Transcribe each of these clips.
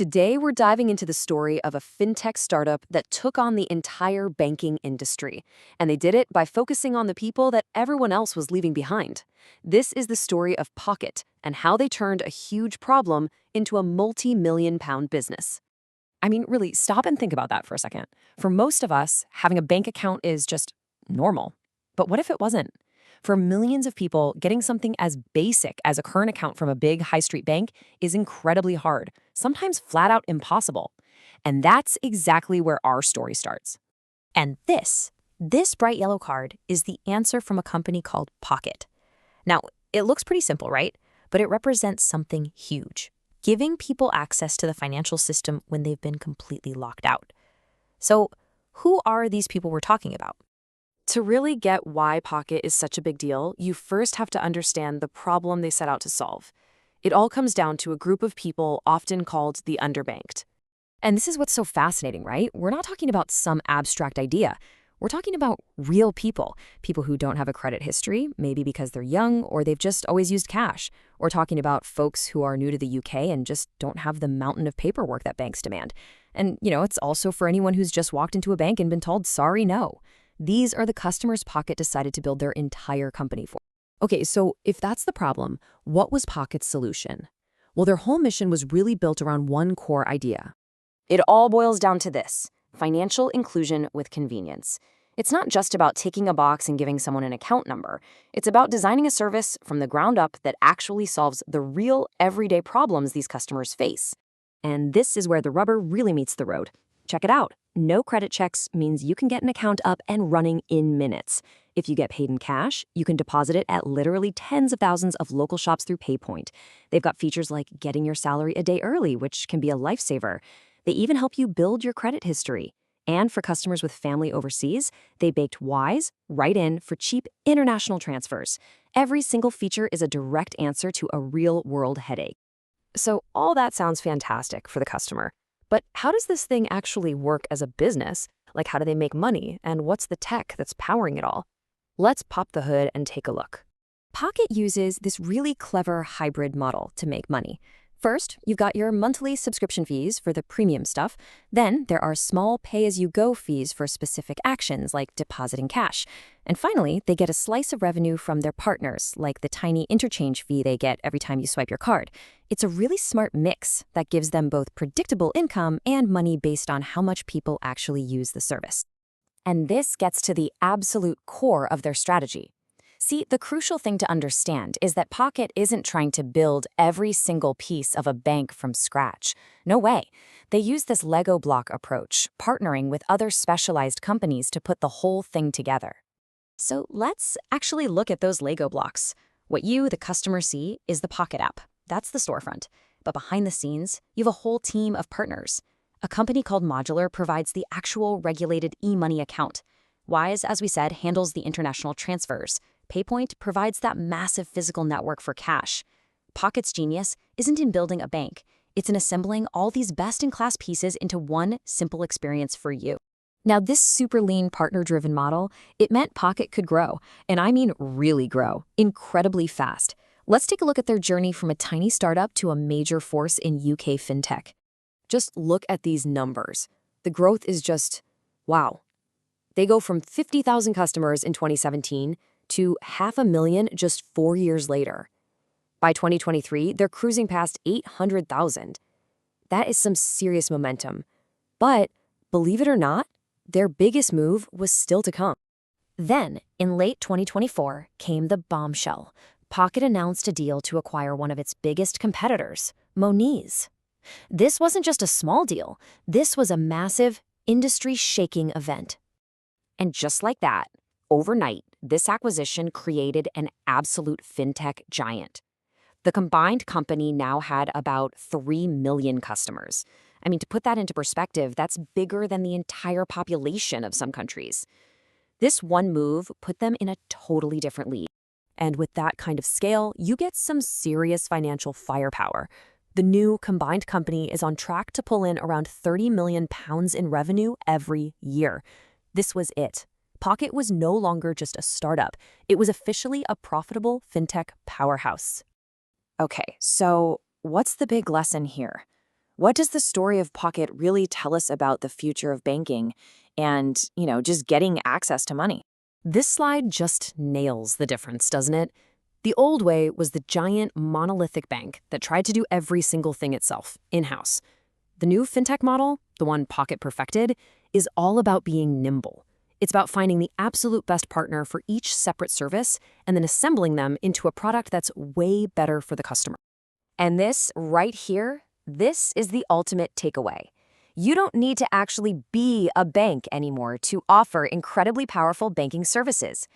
Today, we're diving into the story of a fintech startup that took on the entire banking industry. And they did it by focusing on the people that everyone else was leaving behind. This is the story of Pockit and how they turned a huge problem into a multi-million-pound business. I mean, really, stop and think about that for a second. For most of us, having a bank account is just normal. But what if it wasn't? For millions of people, getting something as basic as a current account from a big high street bank is incredibly hard, sometimes flat out impossible. And that's exactly where our story starts. And this bright yellow card is the answer from a company called Pockit. Now, it looks pretty simple, right? But it represents something huge, giving people access to the financial system when they've been completely locked out. So, who are these people we're talking about? To really get why Pockit is such a big deal, you first have to understand the problem they set out to solve. It all comes down to a group of people often called the underbanked. And this is what's so fascinating, right? We're not talking about some abstract idea. We're talking about real people, people who don't have a credit history, maybe because they're young or they've just always used cash. We're talking about folks who are new to the UK and just don't have the mountain of paperwork that banks demand. And, it's also for anyone who's just walked into a bank and been told, sorry, no. These are the customers Pockit decided to build their entire company for. Okay, so if that's the problem, what was Pockit's solution? Well, their whole mission was really built around one core idea. It all boils down to this: financial inclusion with convenience. It's not just about ticking a box and giving someone an account number. It's about designing a service from the ground up that actually solves the real, everyday problems these customers face. And this is where the rubber really meets the road. Check it out. No credit checks means you can get an account up and running in minutes. If you get paid in cash, you can deposit it at literally tens of thousands of local shops through PayPoint. They've got features like getting your salary a day early, which can be a lifesaver. They even help you build your credit history. And for customers with family overseas, they baked Wise right in for cheap international transfers. Every single feature is a direct answer to a real-world headache. So all that sounds fantastic for the customer. But how does this thing actually work as a business? Like, how do they make money? And what's the tech that's powering it all? Let's pop the hood and take a look. Pockit uses this really clever hybrid model to make money. First, you've got your monthly subscription fees for the premium stuff. Then there are small pay-as-you-go fees for specific actions like depositing cash. And finally, they get a slice of revenue from their partners, like the tiny interchange fee they get every time you swipe your card. It's a really smart mix that gives them both predictable income and money based on how much people actually use the service. And this gets to the absolute core of their strategy. See, the crucial thing to understand is that Pockit isn't trying to build every single piece of a bank from scratch. No way. They use this Lego block approach, partnering with other specialized companies to put the whole thing together. So let's actually look at those Lego blocks. What you, the customer, see is the Pockit app. That's the storefront. But behind the scenes, you have a whole team of partners. A company called Modular provides the actual regulated e-money account. Wise, as we said, handles the international transfers. PayPoint provides that massive physical network for cash. Pockit's genius isn't in building a bank. It's in assembling all these best-in-class pieces into one simple experience for you. Now, this super lean partner-driven model, it meant Pockit could grow, and I mean really grow, incredibly fast. Let's take a look at their journey from a tiny startup to a major force in UK FinTech. Just look at these numbers. The growth is just, wow. They go from 50,000 customers in 2017 to 500,000 just 4 years later. By 2023, they're cruising past 800,000. That is some serious momentum. But, believe it or not, their biggest move was still to come. Then, in late 2024, came the bombshell. Pockit announced a deal to acquire one of its biggest competitors, Monese. This wasn't just a small deal. This was a massive, industry-shaking event. And just like that, overnight, this acquisition created an absolute fintech giant. The combined company now had about 3 million customers. I mean, to put that into perspective, that's bigger than the entire population of some countries. This one move put them in a totally different league. And with that kind of scale, you get some serious financial firepower. The new combined company is on track to pull in around £30 million in revenue every year. This was it. Pockit was no longer just a startup. It was officially a profitable fintech powerhouse. Okay, so what's the big lesson here? What does the story of Pockit really tell us about the future of banking and, just getting access to money? This slide just nails the difference, doesn't it? The old way was the giant monolithic bank that tried to do every single thing itself, in-house. The new FinTech model, the one Pockit perfected, is all about being nimble. It's about finding the absolute best partner for each separate service and then assembling them into a product that's way better for the customer. And this right here, this is the ultimate takeaway. You don't need to actually be a bank anymore to offer incredibly powerful banking services.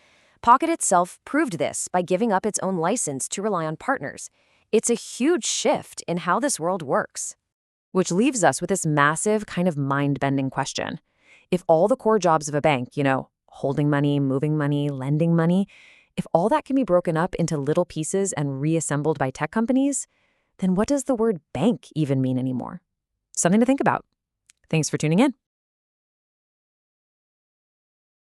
Pockit itself proved this by giving up its own license to rely on partners. It's a huge shift in how this world works. Which leaves us with this massive, kind of mind-bending question. If all the core jobs of a bank, holding money, moving money, lending money, if all that can be broken up into little pieces and reassembled by tech companies, then what does the word bank even mean anymore? Something to think about. Thanks for tuning in.